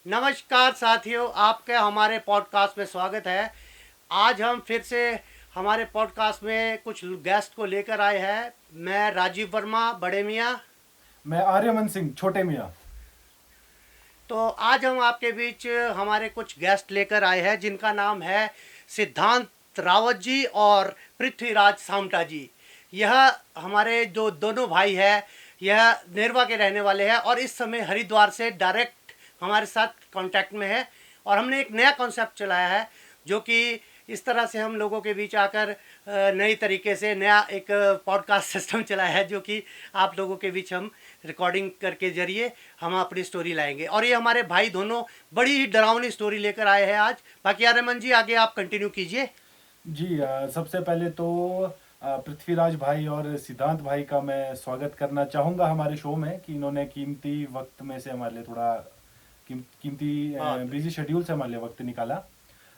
नमस्कार साथियों, आपका हमारे पॉडकास्ट में स्वागत है। आज हम फिर से हमारे पॉडकास्ट में कुछ गेस्ट को लेकर आए हैं। मैं राजीव वर्मा, बड़े मियाँ। मैं आर्यमन सिंह, छोटे मियाँ। तो आज हम आपके बीच हमारे कुछ गेस्ट लेकर आए हैं जिनका नाम है सिद्धांत रावत जी और पृथ्वीराज सामटा जी। यह हमारे जो दोनों भाई हैं, यह नेरवा के रहने वाले हैं और इस समय हरिद्वार से डायरेक्ट हमारे साथ कांटेक्ट में है। और हमने एक नया कॉन्सेप्ट चलाया है जो कि इस तरह से हम लोगों के बीच आकर नई तरीके से नया एक पॉडकास्ट सिस्टम चलाया है जो कि आप लोगों के बीच हम रिकॉर्डिंग करके जरिए हम अपनी स्टोरी लाएंगे। और ये हमारे भाई दोनों बड़ी ही डरावनी स्टोरी लेकर आए हैं आज। बाकी आर्यमन जी, आगे आप कंटिन्यू कीजिए। जी, सबसे पहले तो पृथ्वीराज भाई और सिद्धांत भाई का मैं स्वागत करना चाहूँगा हमारे शो में कि इन्होंने कीमती वक्त में से हमारे लिए थोड़ा कीमती बहुत बिजी शेड्यूल से हमारे लिए वक्त निकाला।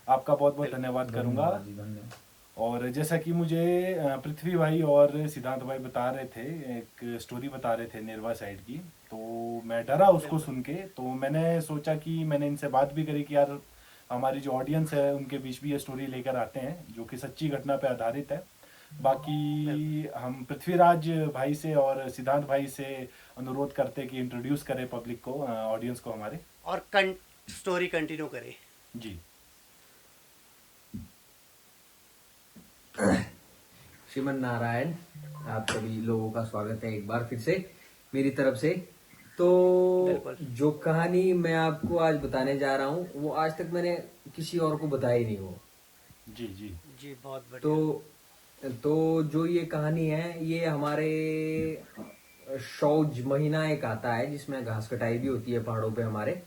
आपका बहुत बहुत बिल्कुल। धन्यवाद करूँगा। धन्यवाद जी, धन्यवाद। और जैसा कि मुझे पृथ्वी भाई और सिद्धांत भाई बता रहे थे, एक स्टोरी बता रहे थे नेरवा साइड की, तो मैं डरा उसको बिल्कुल सुन के। तो मैंने सोचा कि मैंने इनसे बात भी करी कि यार हमारी जो ऑडियंस है उनके बीच भी ये स्टोरी लेकर आते हैं जो कि सच्ची घटना पे आधारित है। बिल्कुल। बाकी हम पृथ्वीराज भाई से और सिद्धांत भाई से अनुरोध करते हैं कि इंट्रोड्यूस करें पब्लिक को, ऑडियंस को हमारे। और स्टोरी कंटिन्यू करें। जी। श्रीमन नारायण, आप सभी लोगों का स्वागत है एक बार फिर से मेरी तरफ से। तो बिल्कुल। जो कहानी मैं आपको आज बताने जा रहा हूँ वो आज तक मैंने किसी और को बताई नहीं हो। जी जी जी, बहुत तो बढ़िया। तो जो ये कहानी है ये हमारे शौज महीना एक आता है जिसमें घास कटाई भी होती है पहाड़ों पे हमारे।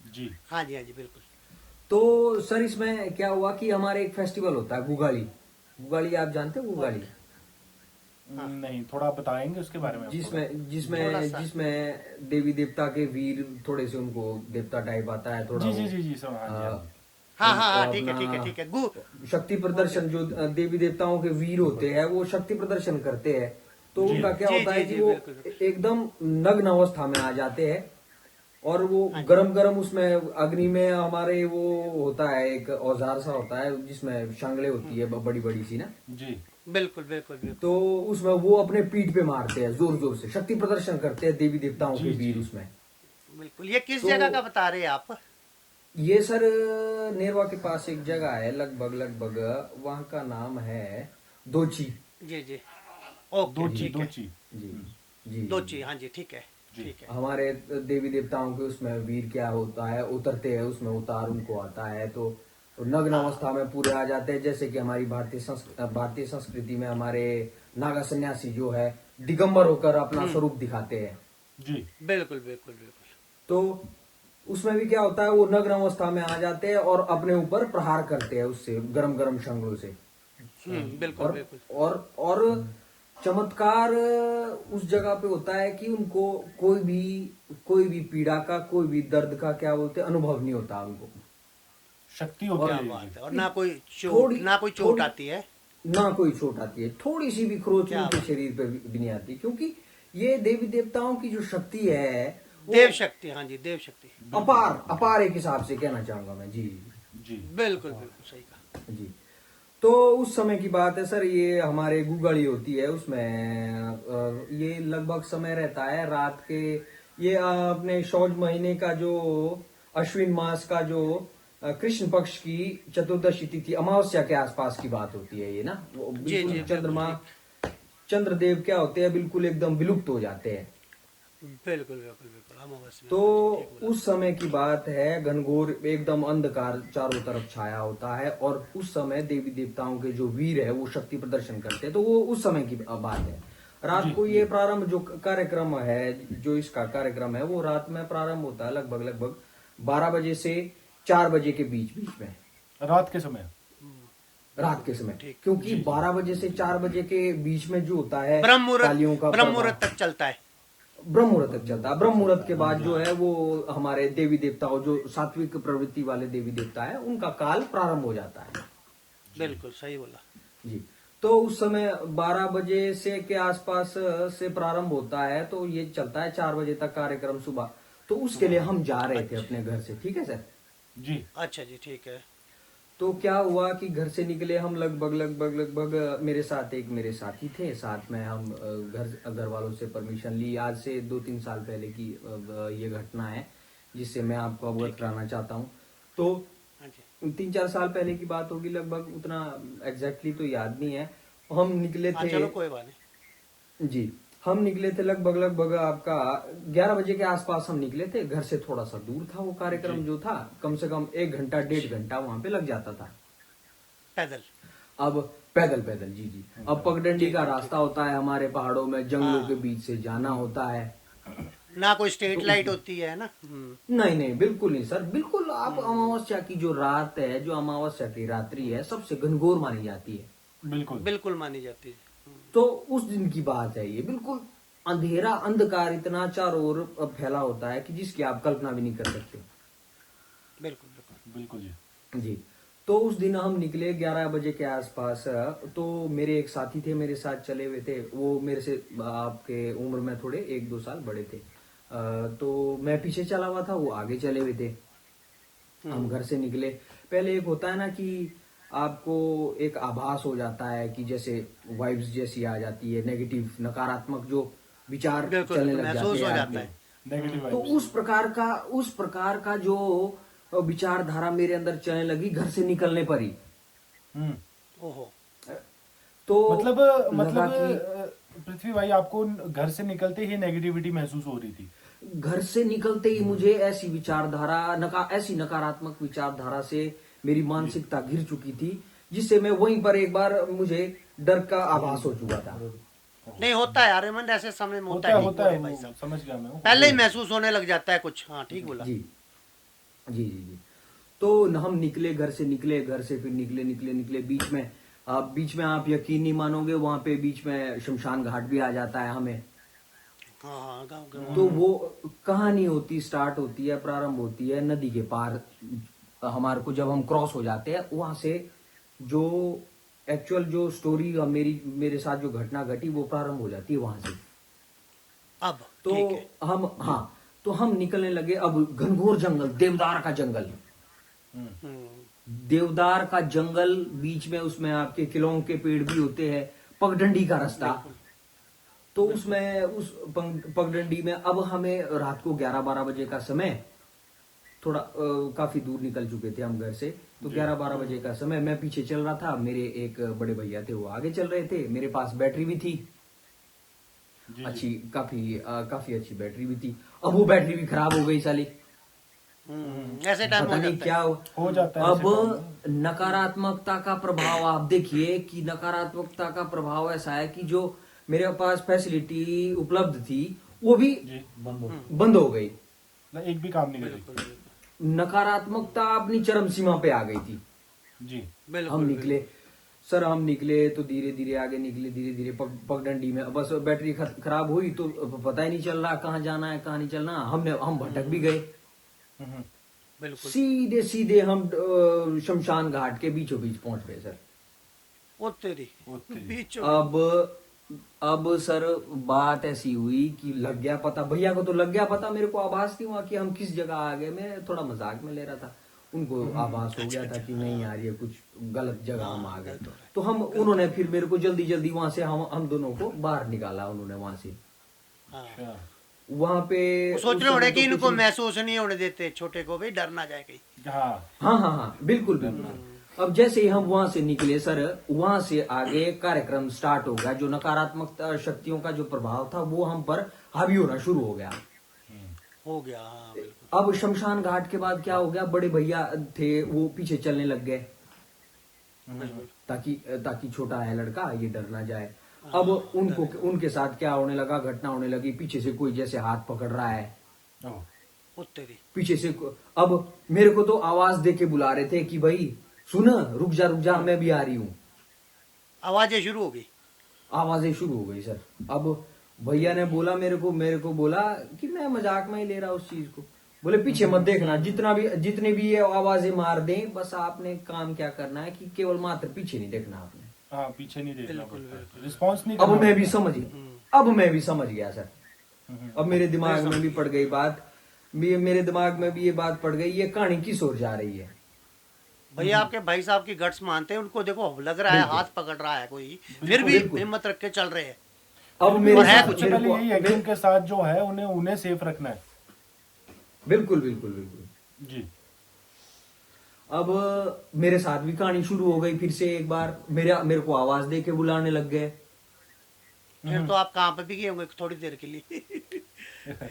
जी। हाँ जी, हाँ जी, बिल्कुल। तो सर इसमें क्या हुआ कि हमारे एक फेस्टिवल होता है गुगाली। गुगाली आप जानते हो गुगाली? ओके। हाँ, नहीं, थोड़ा बताएंगे उसके बारे में आप थोड़ा। जिसमें थोड़ा जिसमें सा। जिसमें देवी देवता के वीर थोड़े से उनको देवता टाइप आता है थोड़ा जी वो जी जी जी, सब, हाँ जी हाँ आ, जी। हाँ हाँ उनको हाँ, ठीक है अपना ठीक है ठीक है। गु शक्ति ओके प्रदर्शन ओके। जो देवी देवताओं के वीर होते हैं वो शक्ति प्रदर्शन करते हैं। तो जी उनका क्या जी होता है जी कि जी, वो बिल्कुल बिल्कुल। एकदम नग्न अवस्था में आ जाते हैं और वो हाँ जी। गरम गरम उसमें अग्नि में हमारे वो होता है एक औजार सा होता है जिसमें शांगलें होती है बड़ी बड़ी सी ना। जी बिल्कुल बिल्कुल तो बिल्कुल। उसमें वो अपने पीठ पे मारते हैं जोर जोर से शक्ति प्रदर्शन करते हैं देवी देवताओं के जी जी। वीर उसमें। बिल्कुल, ये किस तो जगह का बता रहे हैं आप? ये सर नेरवा के पास एक जगह है लगभग लगभग वहां का नाम है दोची। जी जी। ओके, जी दोची ठीक है। दोची। जी जी जी दोची, जी। हाँ जी, ठीक है। जी। ठीक है। हमारे देवी देवताओं के उसमें वीर क्या होता है उतरते हैं उसमें उतार उनको आता है तो नग्न हाँ हाँ। अवस्था में पूरे आ जाते हैं जैसे कि हमारी भारतीय संस्कृति में हमारे नागा सन्यासी जो है दिगंबर होकर अपना स्वरूप दिखाते हैं। जी बिल्कुल बिल्कुल बिल्कुल। तो उसमें भी क्या होता है वो नग्न अवस्था में आ जाते हैं और अपने ऊपर प्रहार करते हैं उससे गरम गरम शंखों से। बिल्कुल और बिल्कुल। और चमत्कार उस जगह पे होता है कि उनको कोई भी पीड़ा का कोई भी दर्द का क्या बोलते हैं अनुभव नहीं होता उनको। शक्ति होती और क्या है ये। बात है! और ना कोई चोट, थोड़ी ना कोई चोट थोड़ी आती है। ना कोई चोट आती है थोड़ी सी भी खरोच क्या उनके बात! शरीर पे भी नहीं आती क्योंकि ये देवी देवताओं की जो शक्ति है वो देव शक्ति, हाँ जी, देव शक्ति। बिल्कुल अपार बिल्कुल अपार एक हिसाब से कहना चाहूंगा मैं जी। जी। बिल्कुल बिल्कुल सही कहा। जी। तो उस समय की बात है सर ये हमारे गुगाड़ी होती है उसमें ये लगभग समय रहता है रात के ये अपने शौज महीने का जो अश्विन मास का जो कृष्ण पक्ष की चतुर्दशी तिथि अमावस्या के आसपास की बात होती है ये ना वो जी बिल्कुल जी, बिल्कुल चंद्रमा ठीक। चंद्रदेव क्या होते हैं बिल्कुल एकदम विलुप्त हो जाते हैं। बिल्कुल बिल्कुल बिल्कुल, अमावस्या में, तो हाँ जी, ठीक बोला। उस समय की बात है घनघोर एकदम अंधकार चारों तरफ छाया होता है और उस समय देवी देवताओं के जो वीर है वो शक्ति प्रदर्शन करते हैं तो वो उस समय की बात है। रात जी को जी। ये प्रारंभ जो कार्यक्रम है जो इसका कार्यक्रम है वो रात में प्रारंभ होता है लगभग लगभग 12 बजे से 4 बजे के बीच बीच में रात के समय। रात बिल्कुल के बिल्कुल समय। ठीक। क्योंकि जी जी। 12 बजे से 4 बजे के बीच में जो होता है ब्रह्म मुहूर्त, तालियों का ब्रह्म प्रभाव मुहूर्त तक चलता है। ब्रह्म मुहूर्त तक चलता है। ब्रह्म मुहूर्त के बाद जो हाँ, है वो हमारे देवी देवताओं जो सात्विक प्रवृत्ति वाले देवी देवता है उनका काल प्रारंभ हो जाता है। जी बिल्कुल सही बोला। जी। तो उस समय 12 बजे से के आसपास से प्रारंभ होता है तो ये चलता है 4 बजे तक कार्यक्रम सुबह। तो उसके लिए हम जा रहे थे अपने घर से, ठीक है सर। जी। अच्छा जी, ठीक है। तो क्या हुआ कि घर से निकले हम लगभग मेरे साथ एक मेरे साथी थे, साथ में हम घर वालों से परमिशन ली। आज से 2-3 साल पहले की ये घटना है जिससे मैं आपको अवगत कराना चाहता हूँ। तो हाँ जी। 3-4 साल पहले की बात होगी लगभग, उतना एग्जैक्टली तो याद नहीं है। हम निकले हाँ थे चलो कोई बात नहीं। जी, हम निकले थे लगभग आपका 11 बजे के आसपास हम निकले थे। घर से थोड़ा सा दूर था वो कार्यक्रम जो था, कम से कम 1 घंटा 1.5 घंटा वहां पे लग जाता था। पैदल। अब पैदल पैदल जी जी। अब पगडंडी का रास्ता होता है हमारे पहाड़ों में, जंगलों के हाँ। बीच से जाना होता है। ना कोई तो स्ट्रीट लाइट होती है ना। नहीं नहीं, बिल्कुल नहीं सर, बिल्कुल। आप अमावस्या की जो रात है, जो अमावस्या की रात्रि है, सबसे घनघोर मानी जाती है। बिल्कुल। बिल्कुल मानी जाती है। तो उस दिन की बात है ये, बिल्कुल अंधेरा अंधकार इतना चारों ओर फैला होता है कि जिसकी आप कल्पना भी नहीं कर सकते। बिल्कुल बिल्कुल। बिल्कुल जी। जी। तो उस दिन हम निकले 11 बजे के आसपास। तो मेरे एक साथी थे, मेरे साथ चले हुए थे। वो मेरे से आपके उम्र में थोड़े 1-2 साल बड़े थे। तो मैं पीछे चला हुआ था, वो आगे चले हुए थे। हम घर से निकले। पहले एक होता है ना कि आपको एक आभास हो जाता है कि जैसे वाइब्स जैसी आ जाती है, नेगेटिव नकारात्मक जो विचार बिल्कुल चलने बिल्कुल लग जाते महसूस हैं हो आपके। जाता है। नेगेटिव तो वाइब्स। उस प्रकार का जो विचारधारा मेरे अंदर चलने लगी घर से निकलने पर ही। हम्म। ओहो। तो मतलब लगा कि पृथ्वी भाई, आपको घर से निकलते ही नेगेटिविटी महसूस हो रही थी? घर से निकलते ही मुझे ऐसी विचारधारा ऐसी नकारात्मक विचारधारा से मेरी मानसिकता घिर चुकी थी, जिससे मैं वहीं पर एक बार मुझे डर का आभास हो चुका था। नहीं होता है आर्यमन, ऐसे समय में होता होता है। है, ठीक होता बोले है, भाई वो साहब। समझ गया मैं। पहले ही महसूस होने लग जाता है कुछ। हाँ ठीक बोला। जी जी जी जी। तो हम निकले, घर से निकले, घर से फिर निकले निकले निकले बीच में आप यकीन नहीं मानोगे, वहां पे बीच में शमशान घाट भी आ जाता है हमें। हाँ हाँ, गाँव के तो वो कहानी होती स्टार्ट होती है, प्रारंभ होती है नदी के पार। हमारे को जब हम क्रॉस हो जाते हैं वहां से, जो एक्चुअल जो स्टोरी मेरे साथ जो घटना घटी वो प्रारंभ हो जाती है वहां से। अब तो ठीक है। तो हम निकलने लगे। अब घनघोर जंगल, देवदार का जंगल, देवदार का जंगल, बीच में उसमें आपके किलों के पेड़ भी होते हैं, पगडंडी का रास्ता। तो उसमें उस पगडंडी में अब हमें रात को 11-12 बजे का समय, थोड़ा काफी दूर निकल चुके थे हम घर से। तो 11-12 बजे का समय, मैं पीछे चल रहा था, मेरे एक बड़े भैया थे वो आगे चल रहे थे। मेरे पास बैटरी भी थी अच्छी, काफी अच्छी बैटरी भी थी। अब वो बैटरी भी खराब हो गई साली। ऐसे टाइम पता हो नहीं जाता क्या हो जाता है ऐसे टाइम अब नकारात्मकता का प्रभाव आप देखिए कि नकारात्मकता का प्रभाव ऐसा है कि जो मेरे पास फैसिलिटी उपलब्ध थी वो भी जी। बंद हो गई। एक भी काम नहीं है। करी। बिल्कुल बिल्कुल नकारात्मकता अपनी चरम सीमा पे आ गई थी। जी। हम निकले सर, हम निकले तो धीरे धीरे आगे निकले, धीरे धीरे पगडंडी में बस बैटरी खराब हुई तो पता ही नहीं चल रहा कहाँ जाना है कहाँ नहीं चलना। हम भटक भी गए। बिल्कुल। सीधे सीधे हम शमशान घाट के बीचों बीच पहुंच गए सर। वो तेरी बीचों अब सर बात ऐसी हुई कि लग गया पता, भैया को तो लग गया पता, मेरे को आभास नहीं हुआ कि हम किस जगह आ गए। मैं थोड़ा मजाक में ले रहा था, उनको आभास हो गया था कि नहीं यार ये कुछ गलत जगह हम आ गए। तो उन्होंने फिर मेरे को जल्दी जल्दी वहां से हम दोनों को बाहर निकाला उन्होंने वहां से। हाँ। वहां पे वो सोच उस रहे होंगे समय कि तो इनको किसी- महसूस नहीं होने देते, छोटे को भी डर ना जाए कहीं। हाँ बिल्कुल बिल्कुल। अब जैसे ही हम वहां से निकले सर, वहां से आगे कार्यक्रम स्टार्ट हो गया। जो नकारात्मक शक्तियों का जो प्रभाव था वो हम पर हावी होना शुरू हो गया। हो गया। हाँ बिल्कुल। अब शमशान घाट के बाद क्या हो गया, बड़े भैया थे वो पीछे चलने लग गए ताकि छोटा है लड़का ये डर ना जाए। अब उनके साथ क्या होने लगा, घटना होने लगी, पीछे से कोई जैसे हाथ पकड़ रहा है वो तेरी पीछे से। अब मेरे को तो आवाज दे के बुला रहे थे कि भाई सुन, रुक जा मैं भी आ रही हूँ। आवाजें शुरू हो गई। आवाजें शुरू हो गई सर। अब भैया ने बोला मेरे को बोला कि मैं मजाक में ही ले रहा उस चीज को। बोले पीछे मत देखना, जितने भी ये आवाजें मार दें, बस आपने काम क्या करना है कि केवल मात्र पीछे नहीं देखना आपने। हाँ, पीछे नहीं देखना बिल्कुल, पड़ता, रिस्पॉन्स नहीं अब करना मैं भी पड़ता। समझ गया, अब मैं भी समझ गया सर। अब मेरे दिमाग में भी पड़ गई बात। मेरे दिमाग में भी ये बात पड़ गई, ये कहानी किस ओर जा रही है। भैया आपके भाई साहब की गट्स मानते हैं, उनको देखो लग रहा है बिल्कुल। हाथ पकड़ रहा है कोई, फिर भी बिल्कुल। हिम्मत रख के चल रहे हैं। अब मेरे और है साथ कुछ, सबसे मेरे पहले को यही है कि उनके साथ जो है उन्हें सेफ रखना है। बिल्कुल बिल्कुल बिल्कुल। जी। अब मेरे साथ भी कहानी शुरू हो गई, फिर से एक बार मेरे को आवाज दे के बुलाने लग गए। फिर तो आप कहाँ पे भी गए होंगे थोड़ी देर के लिए।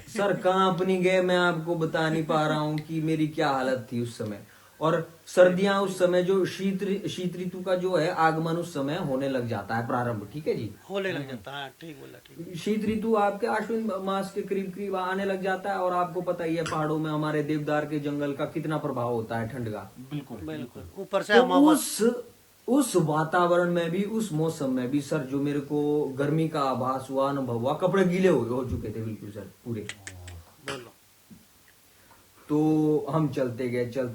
सर कहाँ अपनी गए, मैं आपको बता नहीं पा रहा हूँ कि मेरी क्या हालत थी उस समय। और सर्दियां उस समय जो शीत ऋतु का जो है आगमन उस समय होने लग जाता है, प्रारंभ, ठीक है जी। होने लग जाता है, ठीक बोला, ठीक। शीत ऋतु आपके आश्विन मास के करीब करीब आने लग जाता है, और आपको पता ही है पहाड़ों में हमारे देवदार के जंगल का कितना प्रभाव होता है ठंड का। बिल्कुल बिल्कुल, ऊपर से तो अमावस। उस वातावरण में भी, उस मौसम में भी सर, जो मेरे को गर्मी का आभास हुआ, अनुभव हुआ, कपड़े गीले हो चुके थे बिल्कुल सर पूरे। बोलो। तो हम चलते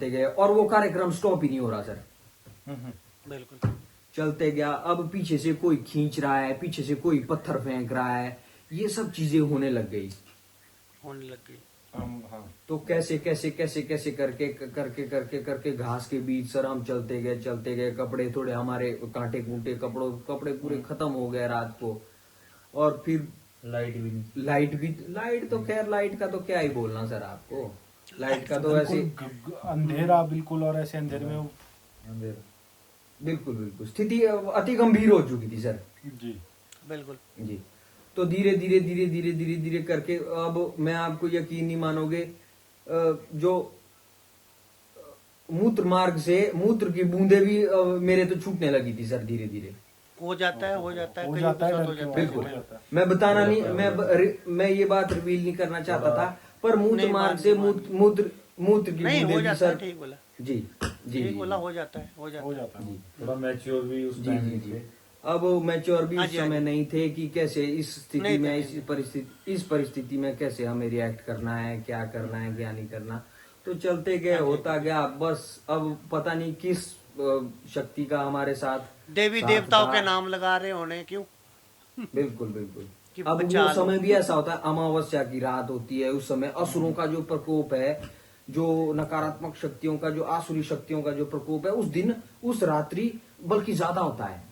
गए और वो कार्यक्रम स्टॉप ही नहीं हो रहा सर। बिल्कुल। चलते गया, अब पीछे से कोई खींच रहा है, पीछे से कोई पत्थर फेंक रहा है, ये सब चीजें होने लग गई। होने लग गई। हाँ। तो कैसे कैसे कैसे कैसे करके करके करके करके घास के बीच सर हम चलते गए, कपड़े थोड़े हमारे कांटे कूटे, कपड़े पूरे खत्म हो गए रात को। और फिर लाइट तो खैर, लाइट का तो क्या ही बोलना सर आपको, लाइट का तो ऐसे अंधेरा बिल्कुल, और ऐसे अंधेरे में बिल्कुल बिल्कुल स्थिति अति गंभीर हो चुकी थी सर। जी। बिल्कुल। जी। तो धीरे धीरे धीरे धीरे धीरे धीरे करके, अब मैं आपको यकीन नहीं मानोगे, जो मूत्र मार्ग से मूत्र की बूंदे भी मेरे तो छूटने लगी थी सर, धीरे धीरे। हो जाता है, हो जाता है, हो कईयों जाता के है साथ हो लड़के, जाता है। बिल्कुल। हो जाता है। मैं बताना नहीं, मैं ये बात रिवील नहीं करना चाहता था, पर मूत्र नहीं, मार्ग मान से ली, मान ली। मूत्र की नहीं, बूंदे हो भी जाता है, सर। ठीक बोला। जी जी ठीक जी बोला, हो जाता है, हो जाता हो है। जाता है। थोड़ा मैच्योर भी उस जी टाइम जी पे। जी। अब मैच्योर भी हाँ उस जी, हाँ समय जी। नहीं थे कि कैसे इस स्थिति नहीं थे, में, नहीं थे। इस परिस्थिति में कैसे हमें रिएक्ट करना है, क्या करना है, क्या नहीं करना। तो चलते गए, हाँ जी। होता गया, बस अब पता नहीं किस शक्ति का हमारे साथ देवी साथ देवताओं था। के नाम लगा रहे होने, क्यों? बिल्कुल बिल्कुल। कि अब वो बचा लो। समय भी ऐसा होता है, अमावस्या की रात होती है, उस समय असुरों का जो प्रकोप है, जो नकारात्मक शक्तियों का, जो आसुरी शक्तियों का जो प्रकोप है, उस दिन, उस रात्रि बल्कि ज्यादा होता है।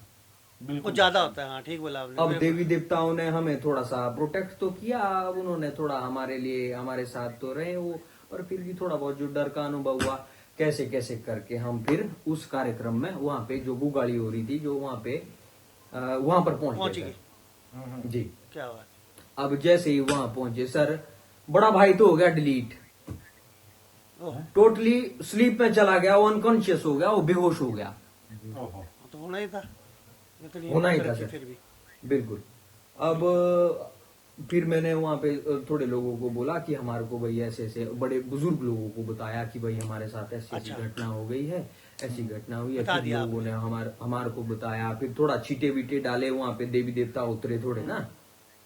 वो बिल्कुल ज्यादा होता है, हाँ, ठीक बोला आपने, अब बिल्कुल। देवी देवताओं ने हमें थोड़ा सा प्रोटेक्ट तो किया, अब उन्होंने थोड़ा हमारे लिए, हमारे साथ तो रहे वो, पर फिर भी थोड़ा बहुत जो डर का अनुभव हुआ, कैसे कैसे करके हम फिर उस कार्यक्रम में, वहां पे जो गुगाली हो रही थी, जो वहां पे वहां पर पहुंच पहुंच गए गई। सर। जी। क्या बात। अब जैसे ही वहां पहुंचे सर, बड़ा भाई तो हो गया डिलीट, ओह, टोटली स्लीप में चला गया, वो अनकॉन्शियस हो गया, वो बेहोश हो गया। ओहो। तो होना ही था। इतनी होना ही हिम्मत था रखी सर। फिर भी। बिल्कुल। अब फिर मैंने वहां पे थोड़े लोगों को बोला कि हमारे को भाई ऐसे ऐसे, बड़े बुजुर्ग लोगों को बताया कि भाई हमारे साथ ऐसी ऐसी अच्छा। घटना हो गई है, ऐसी घटना हुई है। बता फिर दिया लोगों ने हमारे को बताया, फिर थोड़ा छीटे बीटे डाले, वहां पे देवी देवता उतरे थोड़े ना,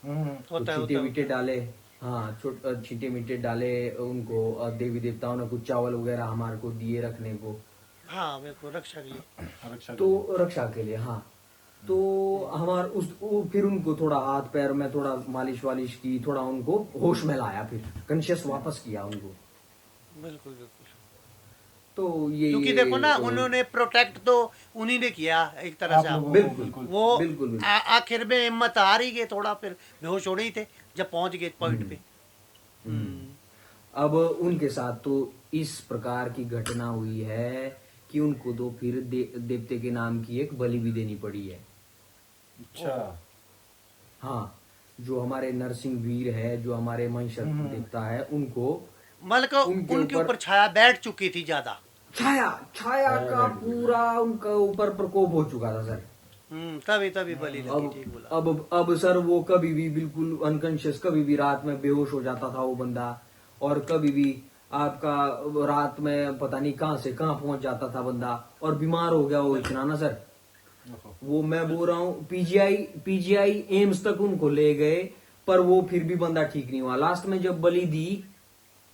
तो होता है, छीटे होता बीटे है। डाले। हाँ, छीटे मीटे डाले उनको, देवी देवताओं ने कुछ चावल वगैरह हमारे को दिए रखने को, हाँ, बिल्कुल, रक्षा के लिए। रक्षा तो रक्षा के लिए। हाँ, तो हमार फिर उनको थोड़ा हाथ पैर में थोड़ा मालिश वालिश की, थोड़ा उनको होश में लाया, फिर कॉन्शियस वापस किया उनको। बिल्कुल, बिल्कुल। तो ये क्योंकि देखो ना, उन्होंने प्रोटेक्ट तो उन्हीं ने किया एक तरह आप से लोगों आपको। को बिल्कुल बिल्कुल। वो बिल्कुल बिल्कुल। आखिर में हिम्मत हार ही गए थोड़ा, फिर बेहोश होने ही थे जब पहुंच गए पॉइंट पे। अब उनके साथ तो इस प्रकार की घटना हुई है कि उनको तो फिर देवते के नाम की एक बलि भी देनी पड़ी है। अच्छा। हाँ, जो हमारे नरसिंह वीर है, जो हमारे महिषर देवता है, उनको मतलब उनके उनके ऊपर ऊपर छाया बैठ चुकी थी ज्यादा। छाया छाया का पूरा उनका ऊपर प्रकोप हो चुका था सर। तभी तभी बलि लगी, अब ठीक बोला। अब सर वो कभी भी बिल्कुल अनकॉन्शियस, कभी भी रात में बेहोश हो जाता था वो बंदा, और कभी भी आपका रात में पता नहीं कहां से कहां पहुंच जाता था बंदा, और बीमार हो गया वो इतना ना सर। ओहो। वो मैं बोल रहा हूँ, पीजीआई एम्स तक उनको ले गए, पर वो फिर भी बंदा ठीक नहीं हुआ। लास्ट में जब बलि दी,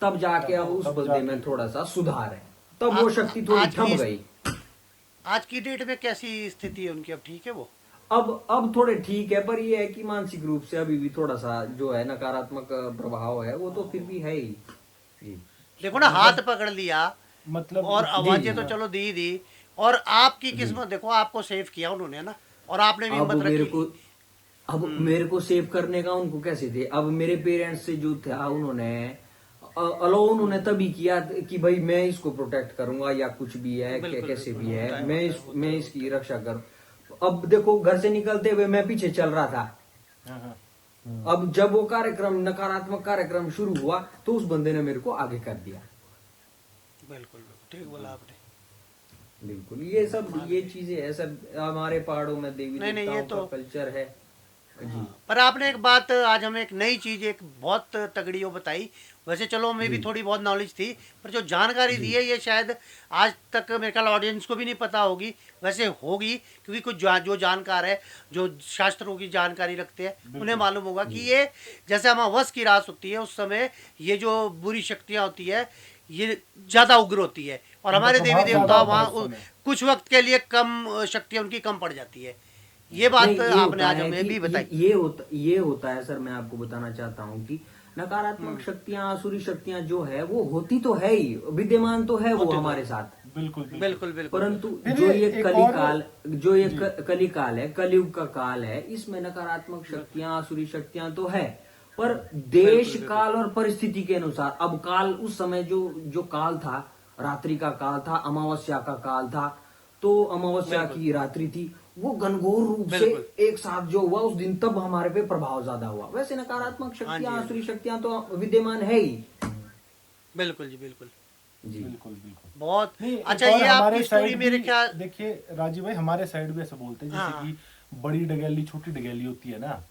तब जाके अब उस तब बंदे जाके। में थोड़ा सा सुधार है, तब वो शक्ति थोड़ी आज थम की- गई। आज की डेट में कैसी स्थिति है उनकी, अब ठीक है वो? अब थोड़े ठीक है, पर ये है कि मानसिक रूप से अभी भी थोड़ा सा जो है नकारात्मक प्रभाव है, वो तो फिर भी है ही। जी देखो ना, हाथ पकड़ लिया मतलब और आवाजें तो हाँ। चलो दी और आपकी किस्मत देखो, आपको सेव किया उन्होंने ना, और आपने भी अब हिम्मत मेरे रखी को थी। अब मेरे को सेव करने का उनको कैसे थे, अब मेरे पेरेंट्स से जो था उन्होंने अलाउ उन्होंने तभी किया कि भाई मैं इसको प्रोटेक्ट करूंगा या कुछ भी है बिल्कुल कैसे बिल्कुल, भी है, होता है मैं होता है होता मैं है इसकी होता रक्षा करूं। अब देखो घर से निकलते हुए मैं पीछे चल रहा था। हाँ हाँ अब जब वो कार्यक्रम नकारात्मक कार्यक्रम शुरू हुआ तो उस बंदे ने मेरे को आगे कर दिया। है। बिल्कुल बिल्कुल ठीक बोला आपने। बिल्कुल ये सब कमाल ये है। चीजें है सर, हमारे पहाड़ों में देवी नहीं नहीं, ये देवताओं का तो कल्चर है। जी हाँ, पर आपने एक बात आज हमें एक नई चीज, एक बहुत तगड़ी वो बताई। वैसे चलो हमें भी जी थोड़ी बहुत नॉलेज थी, पर जो जानकारी दी जी है ये शायद आज तक मेरे ख्याल ऑडियंस को भी नहीं पता होगी। वैसे होगी, क्योंकि कुछ जो जानकार है, जो शास्त्रों की जानकारी रखते हैं, उन्हें बिल्कुल मालूम होगा कि जी ये जैसे अमावस की रात होती है उस समय ये जो बुरी शक्तियाँ होती है ये ज़्यादा उग्र होती है, और उनका हमारे देवी प्रभाव ज्यादा देवता होता है वहाँ उस समय। कुछ वक्त के लिए कम शक्तियाँ उनकी कम पड़ जाती है। ये नहीं बात ये आपने होता आज है हमें कि भी बताई। ये होता है सर, मैं आपको बताना चाहता हूँ कि नकारात्मक शक्तियां आसुरी शक्तियां जो है वो होती तो है ही, विद्यमान तो है वो होते तो हमारे है। साथ। बिल्कुल बिल्कुल। बिल्कुल बिल्कुल परंतु बिल्कुल। फिर जो ये एक कली और काल, जो ये जी कली काल है, कलयुग का काल है, इसमें नकारात्मक शक्तियां आसुरी शक्तियां तो है, पर देश बिल्कुल बिल्कुल काल और परिस्थिति के अनुसार। अब काल उस समय जो जो काल था, रात्रि का काल था, अमावस्या का काल था, तो अमावस्या बिल्कुल की रात्रि थी, वो घनघोर रूप से बिल्कुल। एक साथ जो हुआ उस दिन, तब हमारे पे प्रभाव ज्यादा हुआ। वैसे नकारात्मक हाँ शक्तियां जी हाँ जी, आसुरी शक्तियां तो विद्यमान है ही। बिल्कुल जी बिल्कुल। जी बिल्कुल बिल्कुल। बहुत नहीं एक अच्छा, और ये हमारे आपकी स्टोरी साइड भी मेरे ख्याल। देखिए राजीव भाई, हमारे साइड भी ऐसा बोलते हैं हाँ जैसे हाँ कि बड़ी डगैली छोटी डगैली होती है ना,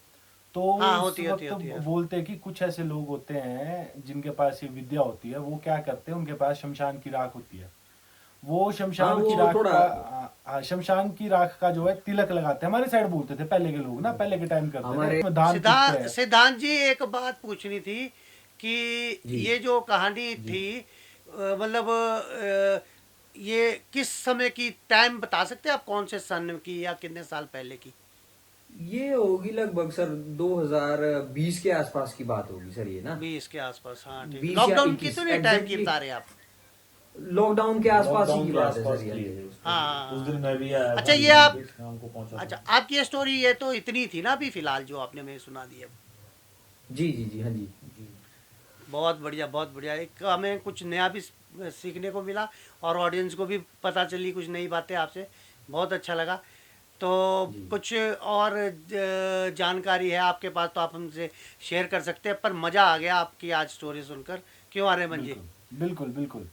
तो हाँ, उस होती वक्त होती है। बोलते हैं कि कुछ ऐसे लोग होते हैं जिनके पास ये विद्या होती है, वो क्या करते हैं, उनके पास शमशान की राख होती है, वो हाँ शमशान की वो राख थोड़ा का शमशान की राख का जो है तिलक लगाते हैं। हमारे साइड बोलते थे पहले के लोग ना, पहले के टाइम करते थे, हमारे उसमें धान पीसते सिद्धांत हैं। सिद्धांत जी, एक बात पूछनी थी कि जी ये जो कहानी जी थी मतलब ये किस समय की, टाइम बता सकते हैं आप, कौन से सन की या कितने साल पहले की? ये होगी लगभग सर 2020 के आसपास की बात होगी सर, ये ना 20 के आसपास, हाँ ठीक है। 20 या लॉकडाउन 21 कितने टाइम की एग्जैक्टली, बता रहे हैं आप? लॉकडाउन के आसपास ही लॉकडाउन की के बात है आसपास सर ये। की है हाँ उस हाँ, दिन हाँ, मैं भी आया अच्छा था, ये आप, शाम को पहुंचा अच्छा था। आपकी स्टोरी ये तो इतनी थी ना अभी फिलहाल जो आपने मुझे सुना दी अब। जी जी जी हाँ जी। बहुत बढ़िया बहुत बढ़िया, एक हमें कुछ नया भी सीखने को मिला, और ऑडियंस को भी पता चली कुछ नई बातें आपसे। बहुत अच्छा लगा। तो जी कुछ और जानकारी है आपके पास तो आप हमसे शेयर कर सकते हैं, पर मज़ा आ गया आपकी आज स्टोरी सुनकर। क्यों आर्यमन जी? बिल्कुल बिल्कुल बिल्कुल।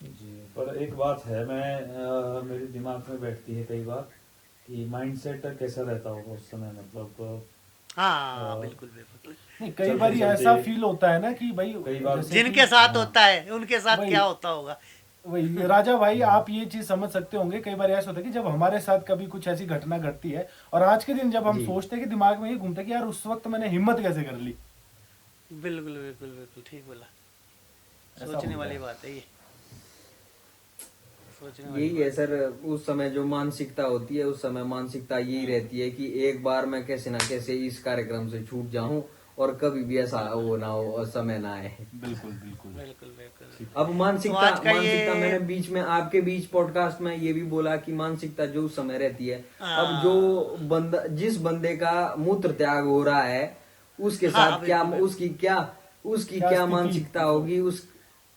जी पर एक बात है, मेरे दिमाग में बैठती है कई बार कि माइंडसेट कैसा रहता होगा उस समय, मतलब हाँ अ, बिल्कुल बिल्कुल। नहीं कई चलते बार चलते ऐसा फील होता है ना कि भाई कई बार जैसे कि जिनके साथ हाँ होता है उनके साथ क्या वही होता होगा। वही राजा भाई, आप ये चीज समझ सकते होंगे, कई बार ऐसा होता है कि जब हमारे साथ कभी कुछ ऐसी घटना घटती है और आज के दिन जब हम जी सोचते हैं कि दिमाग में ये घूमता है कि यार उस वक्त मैंने हिम्मत कैसे कर ली। बिल्कुल बिल्कुल बिल्कुल ठीक बोला। ऐसा सोचने होता वाली है। बात है ये, सोचने वाली यही है बात। सर, उस समय जो मानसिकता होती है, उस समय मानसिकता यही रहती है कि एक बार मैं कैसे ना कैसे इस कार्यक्रम से छूट जाऊं और कभी भी ऐसा वो ना हो, समय ना आए। बिल्कुल बिल्कुल। बिल्कुल बिल्कुल। अब तो मानसिकता आज का मानसिकता ये, मैंने बीच में आपके बीच पॉडकास्ट में ये भी बोला कि मानसिकता जो उस समय रहती है, अब जो हाँ बंदा, जिस बंदे का मूत्र त्याग हो रहा है उसके हाँ साथ क्या, बिल्कुल बिल्कुल। उसकी क्या क्या स्थिति मानसिकता होगी, उस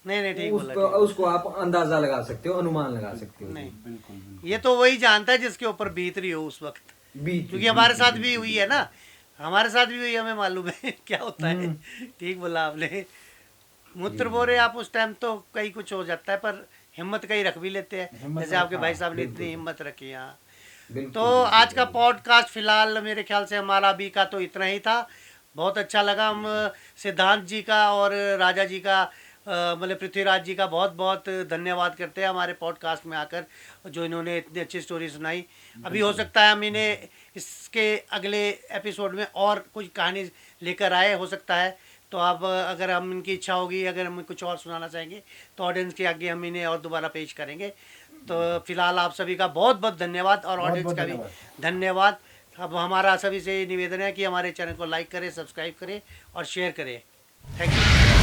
नहीं नहीं ठीक बोला उसको ठीक बोला। उसको आप अंदाजा लगा सकते हो, अनुमान लगा सकते हो जी। नहीं, बिल्कुल बिल्कुल। ये तो वही जानता है जिसके ऊपर बीत रही हो उस वक्त। बीच क्योंकि हमारे बिल्कुल साथ भी बिल्कुल हुई है ना, हमारे साथ भी हुई, हमें मालूम है क्या होता है। हम्म। ठीक बोला आपने। जी मूत्र जी बोरे जी आप उस टाइम तो कई कुछ हो जाता है, पर हिम्मत कहीं रख भी लेते हैं, हिम्मत जैसे आपके भाई हाँ साहब ने इतनी बिल्कुल हिम्मत रखी। हाँ, तो बिल्कुल बिल्कुल आज का सर। पॉडकास्ट फिलहाल मेरे ख्याल से हमारा अभी का तो इतना ही था। बहुत अच्छा लगा। हम सिद्धांत जी का और राजा जी का मतलब पृथ्वीराज जी का बहुत बहुत धन्यवाद करते हैं हमारे पॉडकास्ट में आकर, जो इन्होंने इतनी अच्छी स्टोरी सुनाई। अभी हो सकता है हम इन्हें इसके अगले एपिसोड में और कुछ कहानी लेकर आए, हो सकता है। तो आप अगर हम इनकी इच्छा होगी, अगर हम कुछ और सुनाना चाहेंगे तो ऑडियंस के आगे हम इन्हें और दोबारा पेश करेंगे। तो फिलहाल आप सभी का बहुत बहुत धन्यवाद, और बहुत ऑडियंस बहुत का भी धन्यवाद। धन्यवाद। अब हमारा सभी से निवेदन है कि हमारे चैनल को लाइक करें, सब्सक्राइब करें और शेयर करें। Thank you.